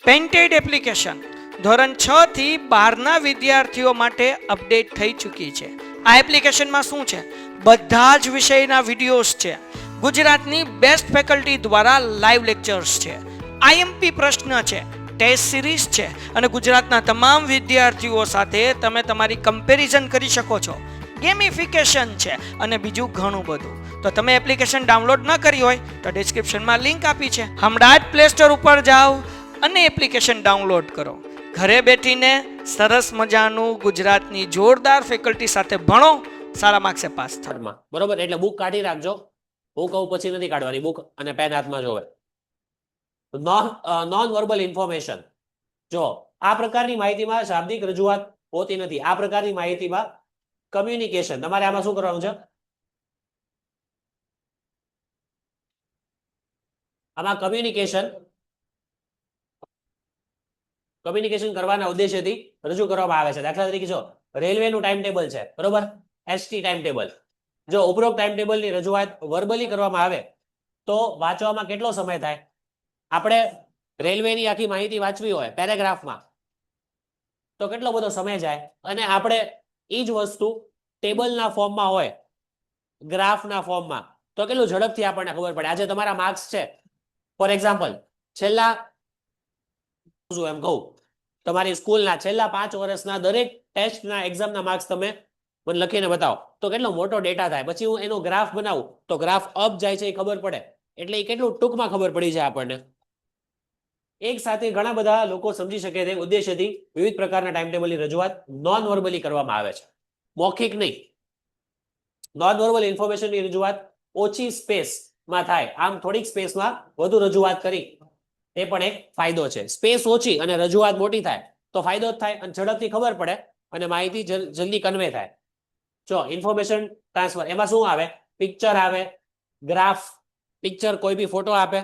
Painted application ધોરણ 6 થી 12ના વિદ્યાર્થીઓ માટે અપડેટ થઈ ચૂકી છે. આ એપ્લિકેશનમાં શું છે? બધા જ વિષયના વિડીયોઝ છે. ગુજરાતની બેસ્ટ ફેકલ્ટી દ્વારા લાઈવ લેક્ચર્સ છે. આઈએમપી પ્રશ્ન છે, ટેસ્ટ સિરીઝ છે અને ગુજરાતના તમામ વિદ્યાર્થીઓ સાથે તમે તમારી કમ્પેરિઝન કરી શકો છો. ગેમિફિકેશન છે અને બીજું ઘણું બધું. તો તમે એપ્લિકેશન ડાઉનલોડ ન કરી હોય તો ડિસ્ક્રિપ્શનમાં લિંક આપી છે. હમણાં જ પ્લે સ્ટોર ઉપર જાઓ અને એપ્લિકેશન ડાઉનલોડ કરો. ઘરે બેઠીને સરસ મજાનું ગુજરાતની જોરદાર ફેકલ્ટી સાથે ભણો, સારા માર્ક્સે પાસ થાઓ. બરોબર, એટલે બુક કાઢી રાખજો. હું કહું પછી નથી કાઢવાની, બુક અને પેન હાથમાં જોવે. Non verbal information. જો આ પ્રકારની માહિતીમાં શાબ્દિક રજૂઆત હોતી નથી. આ પ્રકારની માહિતીમાં કમ્યુનિકેશન. તમારે આમાં શું કરવાનું છે? આમાં કમ્યુનિકેશન કરવાના ઉદ્દેશ્યથી રજૂ કરવામાં આવે છે. દાખલા તરીકે જો રેલવેનું ટાઈમ ટેબલ છે, બરોબર, એસટી ટાઈમ ટેબલ. જો ઉપરોક્ત ટાઈમ ટેબલની રજૂઆત વર્બલી કરવામાં આવે તો વાંચવામાં કેટલો સમય થાય? આપણે રેલવેની આખી માહિતી વાંચવી હોય પેરેગ્રાફમાં તો કેટલો બધો સમય જાય, અને આપણે એ જ વસ્તુ ટેબલના ફોર્મમાં હોય, ગ્રાફના ફોર્મમાં, તો કેટલું ઝડપથી આપણને ખબર પડે. આજે તમારા માર્ક્સ છે, ફોર એક્ઝામ્પલ છેલ્લા એમ કહું તમારી સ્કૂલના છેલ્લા 5 વર્ષના દરેક ટેસ્ટના એક્ઝામના માર્ક્સ તમે મને લખીને બતાવો તો કેટલો મોટો ડેટા થાય. પછી હું એનો ગ્રાફ બનાવું તો ગ્રાફ અપ જાય છે એ ખબર પડે. એટલે એ કેટલું ટૂંકમાં ખબર પડી જાય આપણને. એક સાથે ઘણા બધા લોકો સમજી શકે તે ઉદ્દેશ્યથી વિવિધ પ્રકારના ટાઈમ ટેબલની રજૂઆત નોન વર્બલી કરવામાં આવે છે, મૌખિક નહીં. નોન વર્બલ ઇન્ફોર્મેશનની રજૂઆત ઓછી સ્પેસમાં થાય. આમ થોડીક સ્પેસમાં વધુ રજૂઆત કરી એ પણ એક ફાયદો છે. સ્પેસ ઓછી અને રજૂઆત મોટી થાય તો ફાયદો જ થાય અને ઝડપથી ખબર પડે અને માહિતી જલ્દી કન્વે થાય. જો ઇન્ફોર્મેશન ટ્રાન્સફર, એમાં શું આવે? પિક્ચર આવે, ગ્રાફ, પિક્ચર કોઈ બી ફોટો આપે,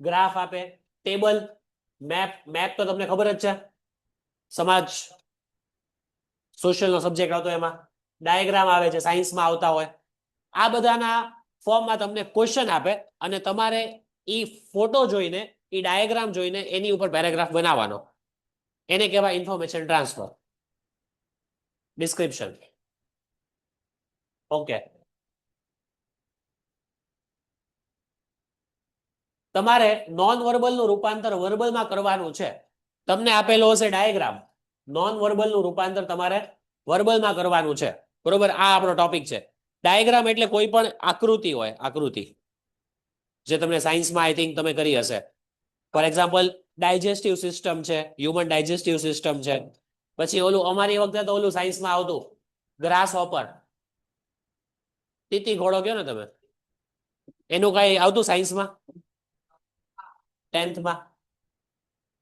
ગ્રાફ આપે, ટેબલ, મેપ. મેપ તો તમને ખબર જ છે, સમાજ સોશિયલનો સબ્જેક્ટ આવતો એમાં. ડાયાગ્રામ આવે છે, સાયન્સમાં આવતા હોય. આ બધાના ફોર્મમાં તમને ક્વેશ્ચન આપે અને તમારે એ ફોટો જોઈને, એ ડાયાગ્રામ જોઈને એની ઉપર પેરેગ્રાફ બનાવવાનો. એને કહેવાય ઇન્ફોર્મેશન ટ્રાન્સફર, ડિસ્ક્રિપ્શન. ઓકે, તમારે નોન વર્બલનું રૂપાંતર વર્બલમાં કરવાનું છે. તમને આપેલો હશે ડાયાગ્રામ, નોન વર્બલનું રૂપાંતર તમારે વર્બલમાં કરવાનું છે, બરોબર. આ આપણો ટોપિક છે. ડાયાગ્રામ એટલે કોઈ પણ આકૃતિ હોય, આકૃતિ જે તમને સાયન્સમાં આઈ થિંક તમે કરી હશે. ફોર એક્ઝામ્પલ ડાયજેસ્ટિવ સિસ્ટમ છે, હ્યુમન ડાયજેસ્ટિવ સિસ્ટમ છે. પછી ઓલું અમારી વખતે તો ઓલું સાયન્સમાં આવતું ગ્રાસ હોપર, તીતી ઘોડો કયો ને તમે, એનું કઈ આવતું સાયન્સમાં 10th માં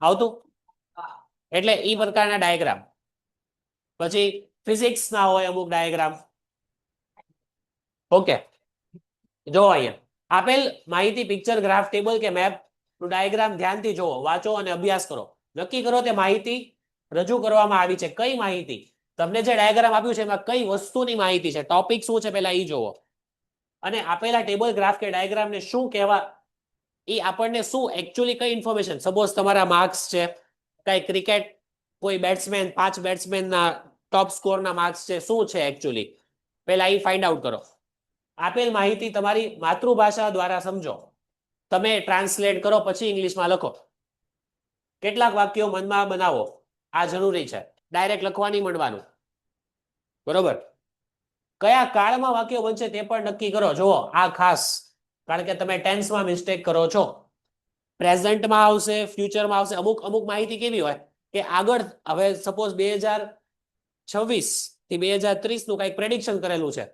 આવતું. એટલે એ પ્રકારના ડાયાગ્રામ. પછી ફિઝિક્સના હોય અમુક ડાયાગ્રામ. ઓકે, જો અહીંયા આપેલ માહિતી પિક્ચર, ગ્રાફ, ટેબલ કે મેપ નું ડાયાગ્રામ ધ્યાનથી જોવો, વાંચો અને અભ્યાસ કરો. નક્કી કરો તે માહિતી રજૂ કરવામાં આવી છે કઈ માહિતી. તમને જે ડાયાગ્રામ આપ્યું છે એમાં કઈ વસ્તુની માહિતી છે, ટોપિક શું છે પહેલા એ જોવો. અને આપેલા ટેબલ, ગ્રાફ કે ડાયાગ્રામને શું કહેવા, એ આપણને શું એકચ્યુઅલી કઈ ઇન્ફોર્મેશન. સપોઝ તમારા માર્ક્સ છે, કઈ ક્રિકેટ કોઈ બેટ્સમેન, 5 બેટ્સમેનના ટોપ સ્કોરના માર્ક્સ છે, શું છે એકચ્યુઅલી, પહેલા એ ફાઇન્ડ આઉટ કરો. આપેલ માહિતી તમારી માતૃભાષા દ્વારા સમજો, તમે ટ્રાન્સલેટ કરો, પછી ઇંગ્લિશમાં લખો. કેટલાક વાક્યો મનમાં બનાવો, આ જરૂરી છે. ડાયરેક્ટ લખવાની મળવાનું, બરોબર. કયા કાળમાં વાક્યો બનશે તે પણ નક્કી કરો. જુઓ આ ખાસ, કારણ કે તમે ટેન્સમાં મિસ્ટેક કરો છો. પ્રેઝન્ટમાં આવશે, ફ્યુચરમાં આવશે. અમુક અમુક માહિતી કેવી હોય કે આગળ, હવે સપોઝ 2026 થી 2030 નું કંઈક પ્રેડિક્શન કરેલું છે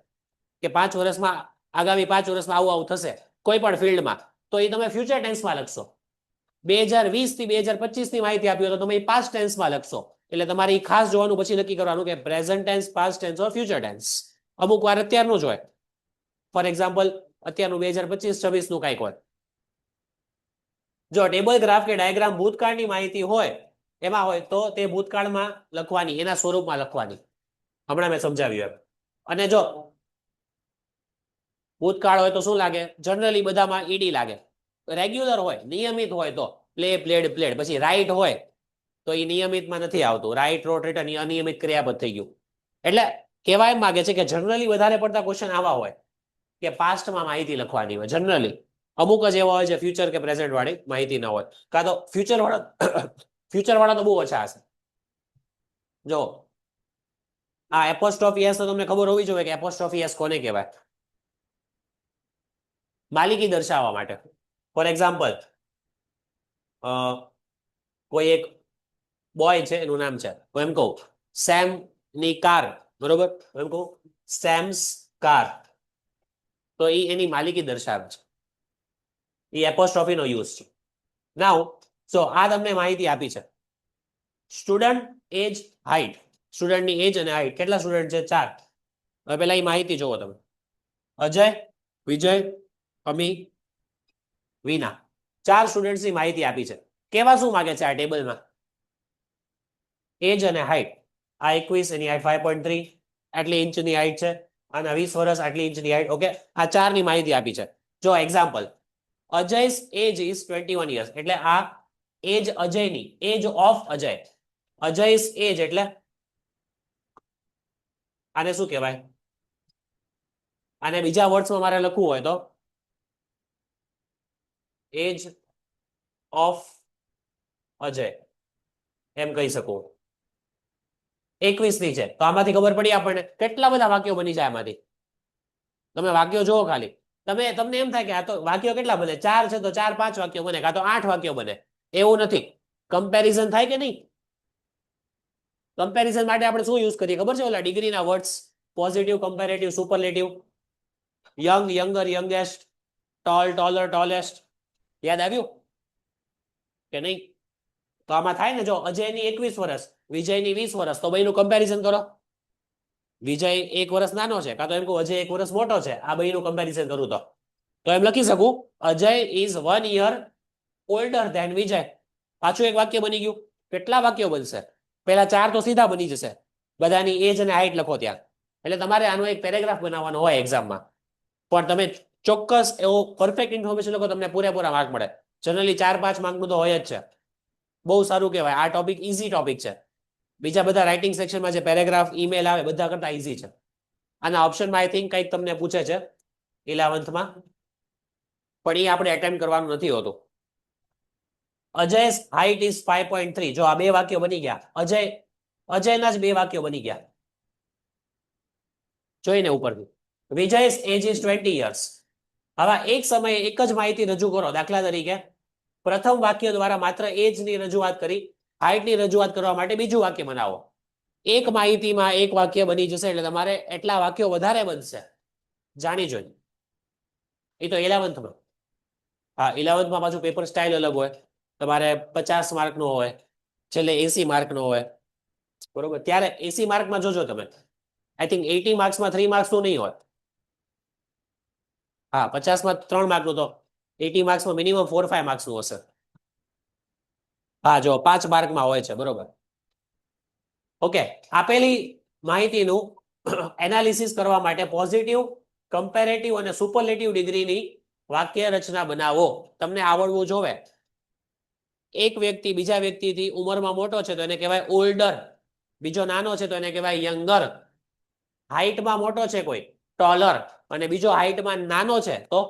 કે 5 વર્ષમાં, આગામી 5 વર્ષમાં આવું આવું થશે કોઈ પણ ફિલ્ડમાં, તો એ તમે ફ્યુચર ટેન્સમાં લખશો. 2020 થી 2025 ની માહિતી આપી હોય તો તમે પાસ્ટ ટેન્સમાં લખશો. એટલે તમારે એ ખાસ જોવાનું, પછી નક્કી કરવાનું કે પ્રેઝન્ટ ટેન્સ, પાસ્ટ ટેન્સ ઓર ફ્યુચર ટેન્સ. અમુક વાર અત્યારનું જ હોય, ફોર એક્ઝામ્પલ અત્યારનું 2025-26 નું કંઈક હોય. જો ટેબલ, ગ્રાફ કે ડાયાગ્રામ ભૂતકાળની માહિતી હોય એમાં હોય તો તે ભૂતકાળમાં લખવાની, એના સ્વરૂપમાં લખવાની. હમણાં મેં સમજાવ્યું એમ. અને જો ભૂતકાળ હોય તો શું લાગે? જનરલી બધામાં ઈડી લાગે. રેગ્યુલર હોય, નિયમિત હોય તો પ્લે પ્લેડ પ્લેડ, પછી રાઈટ હોય તો એ નિયમિતમાં નથી આવતું, રાઈટ રોટ રિટર્ન એ અનિયમિત ક્રિયાપદ થઈ ગયું. એટલે કહેવા એમ માંગે છે કે જનરલી વધારે પડતા ક્વેશ્ચન આવા હોય કે પાસ્ટમાં માહિતી લખવાની હોય જનરલી. અમુક જ એવા હોય છે ફ્યુચર કે પ્રેઝન્ટ વાળી માહિતી ના હોય, કાં તો ફ્યુચર વાળા ફ્યુચર વાળા તો બહુ ઓછા હશે. જો આ એપોસ્ટ્રોફી એસ તો તમને ખબર હોવી જોઈએ કે એપોસ્ટ્રોફી એસ કોને કહેવાય? માલિકી દર્શાવવા માટે. ફોર એક્ઝામ્પલ, કોઈ એક બોય છે, એનું નામ છે, હું એમ કહું સેમ ની કાર, બરોબર, હું એમ કહું સેમ્સ કાર, તો એ એની માલિકી દર્શાવે છે, એ એપોસ્ટ્રોફી નો યુઝ છે. નાઉ સો આ તમને માહિતી આપી છે. સ્ટુડન્ટ એજ હાઈટ, સ્ટુડન્ટની એજ અને હાઈટ, કેટલા સ્ટુડન્ટ છે? 4. હવે પેલા એ માહિતી જોવો તમે. અજય, વિજય, અમી, વિના, 4 સ્ટુડન્ટ્સની માહિતી આપી છે. કેવા શું માંગે છે આ ટેબલમાં? એજ અને હાઈટ. આ 21, એની હાઈટ 5.3, આટલી ઇંચની હાઈટ છે, અને 20 વર્ષ, આટલી ઇંચની હાઈટ. ઓકે, આ 4 ની માહિતી આપી છે. જો એક્ઝામ્પલ, અજય's એજ ઇઝ 21 years, એટલે આ એજ અજયની, એજ ઓફ અજય, અજય's એજ એટલે આને શું કહેવાય? આને બીજા વર્ડ્સમાં મારે લખવું હોય તો એજ ઓફ અજય એમ કહી શકું. 21 ની છે, તો આમાંથી ખબર પડી આપણને કેટલા બધા વાક્યો બની જાય આમાંથી. તમે વાક્યો જોવો ખાલી, તમને એમ થાય કે આ તો વાક્યો કેટલા બને? 4 છે તો 4-5 વાક્યો બને, કાં તો 8 વાક્યો બને. એવું નથી. કમ્પેરિઝન થાય કે નહીં? કમ્પેરિઝન માટે આપણે શું યુઝ કરીએ ખબર છે? ઓલા ડિગ્રીના words, positive, comparative, superlative. Young, younger, youngest, tall, taller, tallest. યાદ આવ્યું કે નહીં? તો આમાં થાય ને, જો અજયની 21 વર્ષ, વિજયની 20 વર્ષ, તો બેયનું કમ્પેરિઝન કરો. વિજય 1 વર્ષ નાનો છે, કાં તો એમ કહું અજય 1 વર્ષ મોટો છે. આ બેયનું કમ્પેરિઝન કરું તો એમ લખી શકું Ajay is 1 year older than વિજય. પાછું એક વાક્ય બની ગયું. કેટલા વાક્યો બનશે? પહેલા 4 તો સીધા બની જશે, બધાની એજ અને હાઈટ લખો ત્યાં. એટલે તમારે આનો એક પેરેગ્રાફ બનાવવાનો હોય એક્ઝામમાં, પણ તમે ચોક્કસ એવો પરફેક્ટ ઇન્ફોર્મેશન લખો, તમને પૂરેપૂરા માર્ક મળે. જનરલી 4-5 માર્કનું તો હોય જ છે. બહુ સારું કહેવાય. આ ટોપિક ઈઝી ટોપિક છે. બીજા બધા રાઇટિંગ સેક્શનમાં જે પેરેગ્રાફ, ઈમેલ આવે, બધા કરતા ઈઝી છે. આના ઓપ્શનમાં આઈ થિંક કંઈક તમને પૂછે છે 11th માં, પણ એ આપણે એટેમ્પ કરવાનું નથી હોતું. અજય's height is 5.3. જો આ 2 વાક્યો બની ગયા. અજયના જ 2 વાક્યો બની ગયા. જોઈને ઉપરથી. વિજય's age is 20 years. હવે એક સમયે એક જ માહિતી રજૂ કરો. દાખલા તરીકે પ્રથમ વાક્ય દ્વારા માત્ર એજની રજૂઆત કરી, હાઈટની રજૂઆત કરવા માટે બીજું વાક્ય બનાવો. એક માહિતીમાં એક વાક્ય બની જશે, એટલે તમારે એટલા વાક્યો વધારે બનશે. જાણી જોઈ. એ તો 11th માં. હા, 11th માં પાછું પેપર સ્ટાઇલ અલગ હોય. તમારે 50 માર્કનો હોય, છેલ્લે 80 માર્કનો હોય, બરોબર. ત્યારે 80 માર્કમાં જોજો તમે, આઈ થિંક 80 માર્ક્સમાં 3 માર્ક્સનું નહીં હોય. હા, 50માં 3 માર્કનું, તો 80 માર્ક્સમાં મિનિમમ 4-5 માર્ક્સનું હશે. હા, જો 5 માર્કમાં હોય છે, બરોબર. ઓકે, આપેલી માહિતીનું એનાલિસિસ કરવા માટે પોઝિટિવ, કમ્પેરેટિવ અને સુપરલેટિવ ડિગ્રીની વાક્ય રચના બનાવો. તમને આવડવું જોવે. એક વ્યક્તિ બીજા વ્યક્તિથી ઉંમરમાં મોટો છે તો એને કહેવાય ઓલ્ડર, બીજો નાનો છે તો એને કહેવાય યંગર. હાઈટમાં મોટો છે કોઈ, ટોલર, અને બીજો હાઈટમાં નાનો છે તો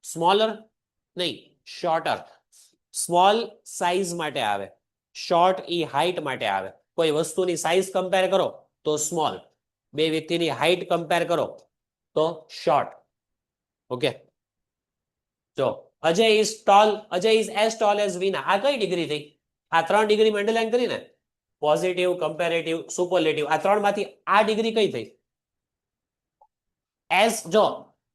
સ્મોલર, નહીં, શોર્ટર. સ્મોલ સાઈઝ માટે આવે, શોર્ટ ઈ હાઈટ માટે આવે. કોઈ વસ્તુની સાઈઝ કમ્પેર કરો તો સ્મોલ, બે વ્યક્તિની હાઈટ કમ્પેર કરો તો શોર્ટ. ઓકે, જો Ajay is tall, Ajay is as tall as વિના. આ કઈ ડિગ્રી થઈ? આ 3 ડિગ્રી અંડરલાઈન કરીને, પોઝિટિવ, કમ્પેરેટિવ, સુપરલેટિવ, આ 3 માંથી આ ડિગ્રી કઈ થઈ? એઝ. જો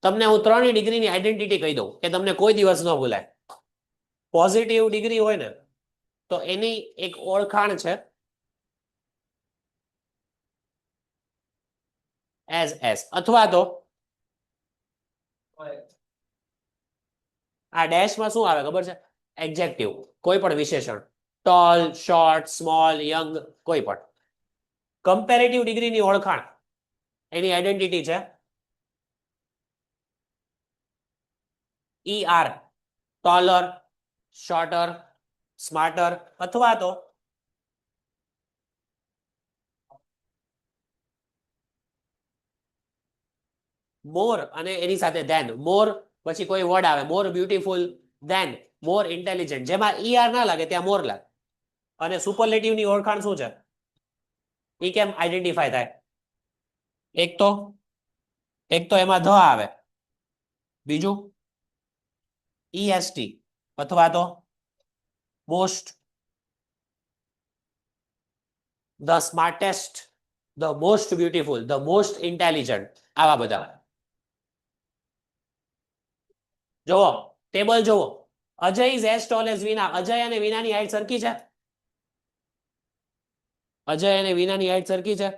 તમને હું 3 ડિગ્રીની આઈડેન્ટિટી કહી દઉં કે તમને કોઈ દિવસ ન ભૂલાય. પોઝિટિવ ડિગ્રી હોય ને તો એની એક ઓળખાણ છે એઝ એસ, અથવા તો આ ડેશમાં શું આવે ખબર છે? એડજેક્ટિવ, કોઈ પણ વિશેષણ. ટોલ, શોર્ટ, સ્મોલ, યંગ, કોઈ પણ. કમ્પેરેટિવ ડિગ્રીની ઓળખાણ, એની આઈડેન્ટિટી છે ER, ટોલર, શોર્ટર, સ્માર્ટર અથવા તો મોર અને એની સાથે ધેન, મોર પછી કોઈ વર્ડ આવે, મોર બ્યુટીફુલ ધેન, મોર ઇન્ટેલિજન્ટ, જેમાં ER ના લાગે ત્યાં મોર લાગે. અને સુપરલેટિવ ની ઓળખાણ શું છે? એ કેમ આઈડેન્ટિફાય થાય? એક તો એમાં ધ આવે, બીજું EST અથવા તો most, the smartest, the most beautiful, the most intelligent, આવા બધા. જોવો ટેબલ જોવો, Ajay is as tall as Veena. Ajay અને વિનાની હાઈટ સરખી છે? અજય અને વિનાની હાઈટ સરખી છે,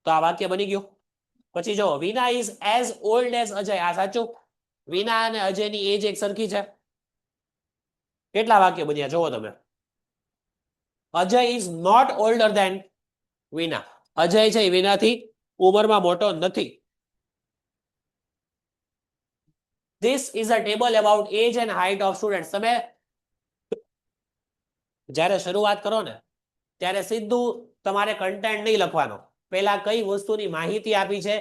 તો આ વાક્ય બની ગયું. પછી જો વિના is as old as Ajay, આ સાચું? વિના અને અજયની એજ એક સરખી છે. કેટલા વાક્ય બન્યા જોવો તમે. Ajay is not older than Veena. Ajay છે એ વિનાથી ઉંમરમાં મોટો નથી. This is a table about age and height of students. તમે જ્યારે શરૂઆત કરો ને ત્યારે સીધું તમારે કન્ટેન્ટ નહીં લખવાનો, પહેલા કઈ વસ્તુની માહિતી આપી છે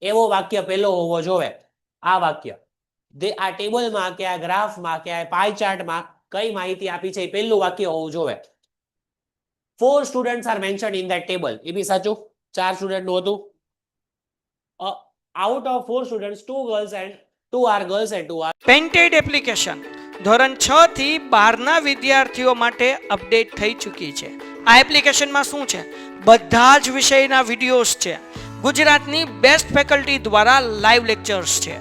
એવો વાક્ય પહેલો હોવો જોવે. આ વાક્ય આ ટેબલમાં કે આ ગ્રાફમાં કે આ પાઈ ચાર્ટમાં કઈ માહિતી આપી છે એ પહેલું વાક્ય હોવું જોવે. 4 students are mentioned in that table. એ બી સાચું, 4 સ્ટુડન્ટ નું હતું. Out of 4 students, 2 girls and 2 are girls and 2 are. Painted application ધોરણ 6 થી 12ના વિદ્યાર્થીઓ માટે અપડેટ થઈ ચૂકી છે. આ એપ્લિકેશનમાં શું છે? બધા જ વિષયના વિડીયોઝ છે. ગુજરાતની બેસ્ટ ફેકલ્ટી દ્વારા લાઈવ લેક્ચર્સ છે.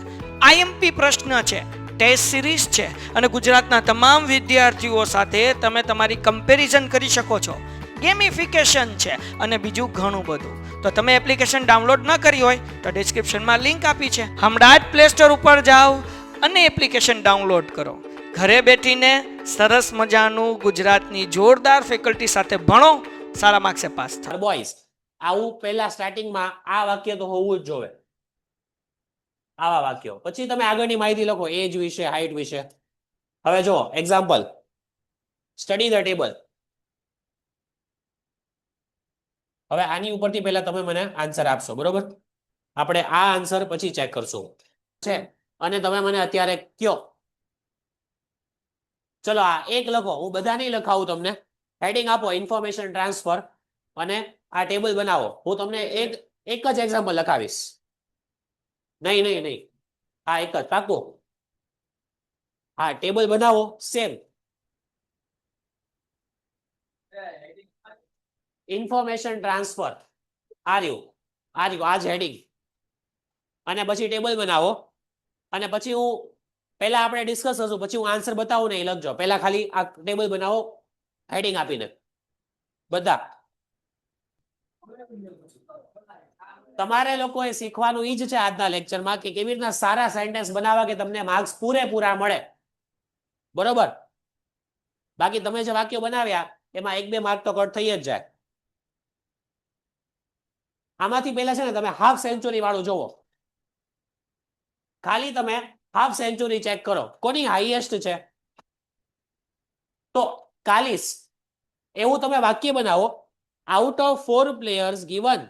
આઈએમપી પ્રશ્ન છે, ટેસ્ટ સિરીઝ છે અને ગુજરાતના તમામ વિદ્યાર્થીઓ સાથે તમે તમારી કમ્પેરિઝન કરી શકો છો. ગેમિફિકેશન છે અને બીજું ઘણું બધું. તો તમે એપ્લિકેશન ડાઉનલોડ ન કરી હોય તો ડિસ્ક્રિપ્શનમાં લિંક આપી છે, હમણાં જ પ્લે સ્ટોર ઉપર જાઓ અને એપ્લિકેશન ડાઉનલોડ કરો. ઘરે બેઠીને સરસ મજાનું ગુજરાતની જોરદાર ફેકલ્ટી સાથે ભણો, સારા માર્ક્સે પાસ થાઓ. બોયઝ, આવું પહેલા સ્ટાર્ટિંગમાં આ વાક્ય તો હોવું જ જોવે. આવા વાક્યો પછી તમે આગળની માહિતી લખો એજ વિશે, હાઈટ વિશે. હવે જો એક્ઝામ્પલ, સ્ટડી ધ ટેબલ. હવે આની ઉપરથી પહેલા તમે મને આન્સર આપશો, બરોબર? આપણે આ આન્સર પછી ચેક કરશું છે અને તમે મને અત્યારે કયો. ચલો આ એક લખો, હું બધા નહીં લખાવું તમને. હેડિંગ આપો ઇન્ફોર્મેશન ટ્રાન્સફર અને આ ટેબલ બનાવો. હું તમને એક જ એક્ઝામ્પલ લખાવીશ. નહીં નહીં નહીં, આ એક જ પાકું. હા ટેબલ બનાવો સેમ. ઇન્ફોર્મેશન ટ્રાન્સફર આ જ હેડિંગ અને પછી ટેબલ બનાવો અને પછી હું પહેલા આપણે ડિસ્કસ કરશું, પછી હું આન્સર બતાવું ને એ લખજો. પહેલા ખાલી આ ટેબલ બનાવો હેડિંગ આપીને બધા. તમારે લોકોએ શીખવાનું ઈ જ છે આજના લેક્ચરમાં કે કેવી રીતના સારા સેન્ટેન્સ બનાવવા કે તમને માર્ક્સ પૂરેપૂરા મળે, બરોબર? બાકી તમે જે વાક્યો બનાવ્યા એમાં 1-2 માર્ક તો કટ થઈ જ જાય. આમાંથી પહેલા છે ને તમે હાફ સેન્ચુરી વાળું જોવો. ખાલી તમે હાફ સેન્ચુરી ચેક કરો કોની હાઈએસ્ટ છે. તો 41 એવું તમે વાક્ય બનાવો. Out of 4 players given,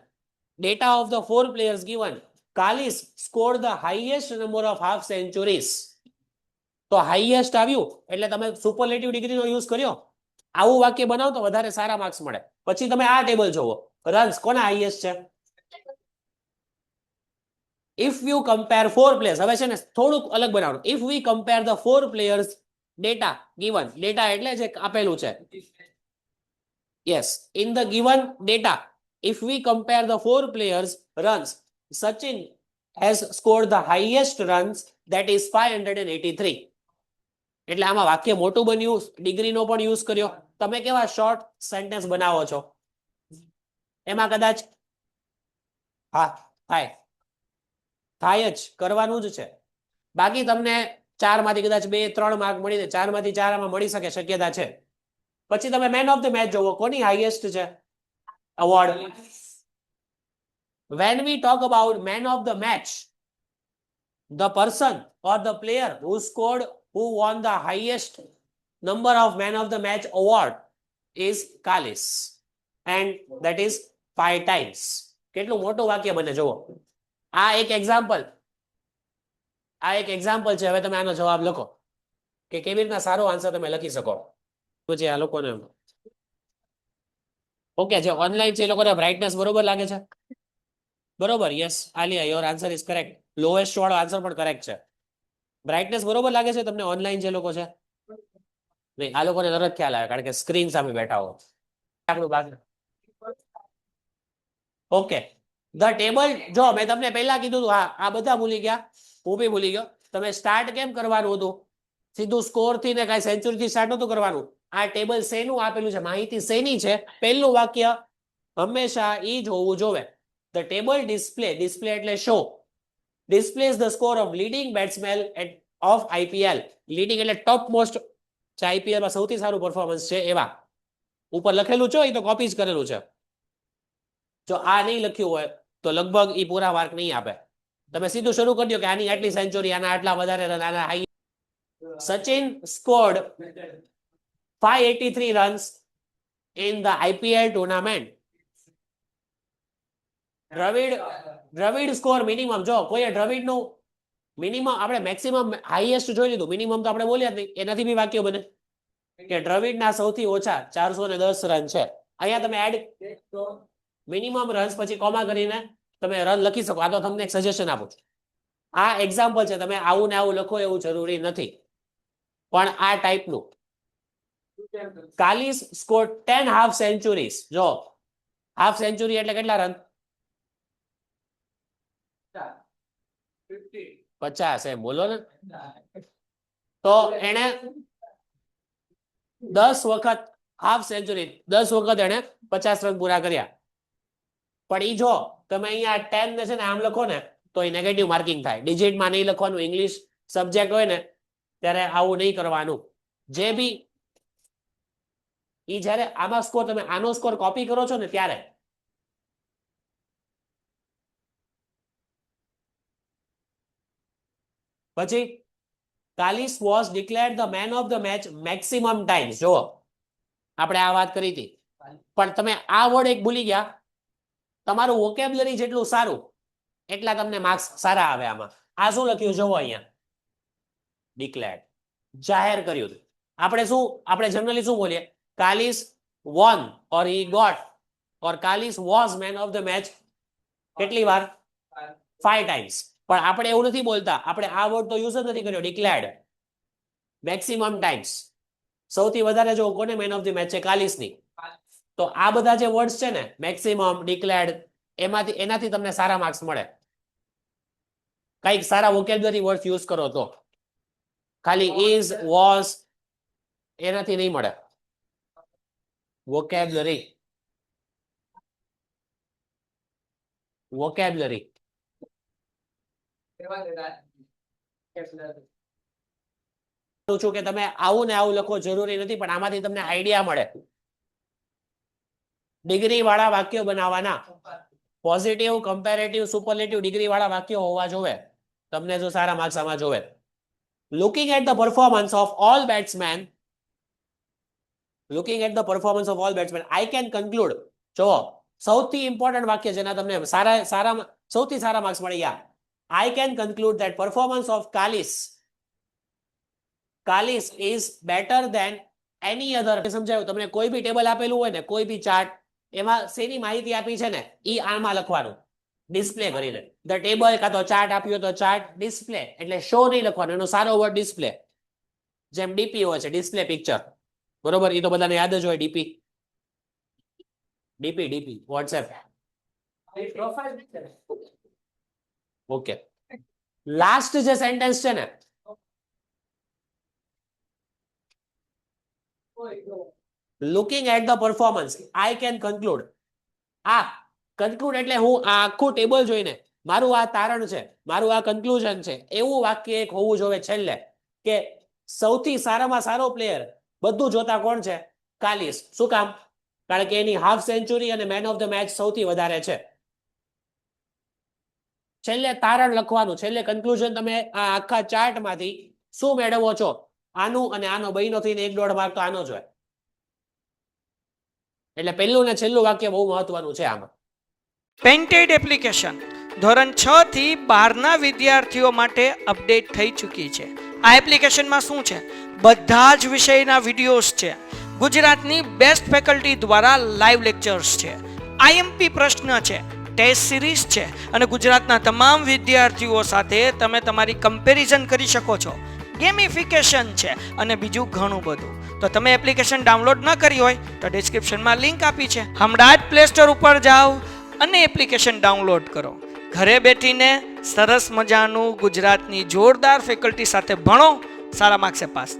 data of the 4 players given, 41 scored the highest number of half centuries. તો હાઈએસ્ટ આવ્યું એટલે તમે સુપરલેટિવ ડિગ્રીનો યુઝ કર્યો. આવું વાક્ય બનાવો તો વધારે સારા માર્ક્સ મળે. પછી તમે આ ટેબલ જોવો, રન્સ કોના હાઈએસ્ટ છે. If you compare 4 players, હવે છે ને થોડુંક અલગ બનાવવાનું. If we compare the 4 players data given, data એટલે જે આપેલું છે. Yes, in the given data, if we compare the 4 players runs, Sachin has scored the highest runs, that is 583. એટલે આમાં વાક્ય મોટું બન્યું, ડિગ્રીનો પણ યુઝ કર્યો. તમે કેવા શોર્ટ સેન્ટેન્સ બનાવો છો એમાં કદાચ હા થાય જ, કરવાનું જ છે. બાકી તમને 4 માંથી કદાચ 2-3 માર્ક મળી જાય, 4 માંથી 4 આમાં મળી શકે, શક્યતા છે. પછી તમે મેન ઓફ ધ મેચ જોવો, કોની હાઈએસ્ટ છે award. when we talk about man of the match, the person or the player who won the highest number of man of the match award is Kalis and that is 5 times. કેટલું મોટું વાક્ય બને જુઓ. આ એક example છે. હવે તમે આનો જવાબ લખો કે કેવી રીતના સારો આન્સર તમે લખી શકો. પછી આ લોકોને ઓકે જે ઓનલાઈન છે એ લોકોને બ્રાઇટનેસ બરોબર લાગે છે? બરોબર, yes Alia, your answer is correct. Lowest વાળો આન્સર પણ કરેક્ટ છે. બ્રાઇટનેસ બરોબર લાગે છે તમને ઓનલાઈન જે લોકો છે? નહીં, આ લોકોને તરત ખ્યાલ આવે કારણ કે સ્ક્રીન સામે બેઠા હો. આપણું બાકી ઓકે. ધ ટેબલ, જો મેં તમને પહેલા કીધું હતું, હા આ બધા ભૂલી ગયા, હું બી ભૂલી ગયો. તમે સ્ટાર્ટ કેમ કરવાનું હતું? સીધું સ્કોર થી ને કાંઈ સેન્ચુરી થી સ્ટાર્ટ નતું કરવાનું. આ ટેબલ શેનું આપેલું છે, માહિતી શેની છે? પહેલું વાક્ય હંમેશા ઈ જ હોવું જોવે. ધ ટેબલ ડિસ્પ્લે એટલે show, displays the score of leading batsmen of IPL. Leading એટલે ટોપ મોસ્ટ, જે IPL માં સૌથી સારું પરફોર્મન્સ છે એવા. ઉપર લખેલું છે, એ તો કોપી જ કરેલું છે. જો આ નહીં લખ્યું હોય તો લગભગ ઈ પૂરા માર્ક નહીં આપે. તમે સીધું શરૂ કરી દો કે આની આટલી સેન્ચુરી, આના આટલા વધારે રન, આના high. Sachin scored 583 runs in the IPL tournament. Dravid score minimum, જો કોઈ દ્રવિડ નું મિનિમમ, આપણે મેક્સિમમ હાઈએસ્ટ જોઈ લીધું, મિનિમમ તો આપણે બોલ્યા જ નહીં. એનાથી બી વાક્ય બને કે દ્રવિડના સૌથી ઓછા 410 રન છે. અહીંયા તમે એડ મિનિમમ રન્સ પછી કોમા કરીને તમે રન લખી શકો. આ તો તમને એક સજેશન આપું છું. આ એક્ઝામ્પલ છે, તમે આવું ને આવું લખો એવું જરૂરી નથી, પણ આ ટાઈપનું. Kallis score 10 half sanctuaries. જો હાફ સેન્ચુરી એટલે કેટલા રન? 50 એમ બોલો ને. તો એને 10 વખત હાફ સેન્ચુરી, 10 વખત એને 50 રન પૂરા કર્યા. પણ ઈ જો તમે અહીંયા 10 ને છે ને આમ લખો ને તો એ નેગેટિવ માર્કિંગ થાય. ડિજિટમાં નહીં લખવાનું. ઇંગ્લિશ સબ્જેક્ટ હોય ને ત્યારે આવું નહીં કરવાનું. જે બી ઈ જ્યારે આમાં સ્કોર, તમે આનો સ્કોર કોપી કરો છો ને ત્યારે પછી Kallis was declared the main of the match maximum times. જો આપણે આ વાત કરી હતી, પણ તમે આ વર્ડ એક ભૂલી ગયા. તમારું વોકેબ્યુલરી જેટલું સારું એટલા તમને માર્ક્સ સારા આવે. આમાં આ શું લખ્યું જોવો અહીંયા, ડિક્લેર્ડ, જાહેર કર્યું. આપણે જનરલી શું બોલીએ? Kallis won or he got or Kallis was man of the match કેટલી વાર? 5 ટાઈમ્સ. પણ આપણે એવું નથી બોલતા. આપણે આ વર્ડ તો યુઝ જ નથી કર્યો, ડિક્લેર્ડ. મેક્સિમમ ટાઈમ્સ, સૌથી વધારે જો કોને મેન ઓફ ધ મેચ છે? કાલિસની. તો આ બધા જે વર્ડ્સ છે ને, મેક્સિમમ, ડિક્લેર્ડ, એનાથી તમને સારા માર્ક્સ મળે. કઈક સારા વોકેબ્યુલરી વર્ડ્સ યુઝ કરો તો. ખાલી ઇઝ, વોઝ એનાથી નહીં મળે. વોકેબ્યુલરી છું કે તમે આવું ને આવું લખો જરૂરી નથી, પણ આમાંથી તમને આઈડિયા મળે. ડિગ્રી વાળા વાક્યો બનાવવાના. પોઝિટિવ, કમ્પેરેટિવ, સુપરલેટિવ ડિગ્રી વાળા વાક્યો હોવા જોવે તમને જો સારા માર્ક્સ આમાં જોવે. Looking at the performance of all batsmen, I can conclude. જો સૌથી ઇમ્પોર્ટન્ટ વાક્ય જેના તમને સૌથી સારા માર્ક્સ મળે. I can conclude that performance of Kalis is better than any other. સમજાયું તમને? કોઈ બી ટેબલ આપેલું હોય ને, કોઈ બી ચાર્ટ, એમાં શેની માહિતી આપી છે ને ઈ આમાં લખવાનું ડિસ્પ્લે કરીને. ધ ટેબલ કાં તો ચાર્ટ આપ્યો તો ચાર્ટ, ડિસ્પ્લે એટલે શો નહીં લખવાનો. એનો સારો વર્ડ ડિસ્પ્લે. જેમ ડીપી હોય છે, ડિસ્પ્લે પિક્ચર, બરોબર? એ તો બધાને યાદ જ હોય. DP WhatsApp. ઓકે, લાસ્ટ જે સેન્ટેન્સ છે ને, looking at the performance I can conclude. આ કન્ક્લુડ એટલે હું આ આખું ટેબલ જોઈને મારું આ તારણ છે, મારું આ કન્ક્લુઝન છે, એવું વાક્ય એક હોવું જોઈએ છેલ્લે કે સૌથી સારામાં સારો પ્લેયર બધું જોતા કોણ છે? કાલિસ. શું કામ? કારણ કે એની હાફ સેન્ચુરી અને મેન ઓફ ધ મેચ સૌથી વધારે છે. છેલ્લે તારણ લખવાનું, છેલ્લે કન્ક્લુઝન. તમે આ આખા ચાર્ટમાંથી શું મેળવો છો આનું અને આનો બહેનો થઈને 1.5 માર્ક તો આનો જ હોય. એટલે પહેલું ને છેલ્લું વાક્ય બહુ મહત્વનું છે આમાં. પેન્ટેડ એપ્લિકેશન ધોરણ 6 થી 12ના વિદ્યાર્થીઓ માટે અપડેટ થઈ ચૂકી છે. આ એપ્લિકેશનમાં શું છે? બધા જ વિષયના વિડીયોઝ છે. ગુજરાતની બેસ્ટ ફેકલ્ટી દ્વારા લાઈવ લેક્ચર્સ છે. આઈએમપી પ્રશ્ન છે, ટેસ્ટ સિરીઝ છે અને ગુજરાતના તમામ વિદ્યાર્થીઓ સાથે તમે તમારી કમ્પેરિઝન કરી શકો છો. ગેમિફિકેશન છે અને બીજું ઘણું બધું. તો તમે એપ્લિકેશન ડાઉનલોડ ન કરી હોય તો ડિસ્ક્રિપ્શનમાં લિંક આપી છે. હમણાં જ પ્લે સ્ટોર ઉપર જાઓ અને એપ્લિકેશન ડાઉનલોડ કરો. ઘરે બેઠીને સરસ મજાનું ગુજરાતની જોરદાર ફેકલ્ટી સાથે ભણો, સારા માર્ક્સે પાસ થાઓ.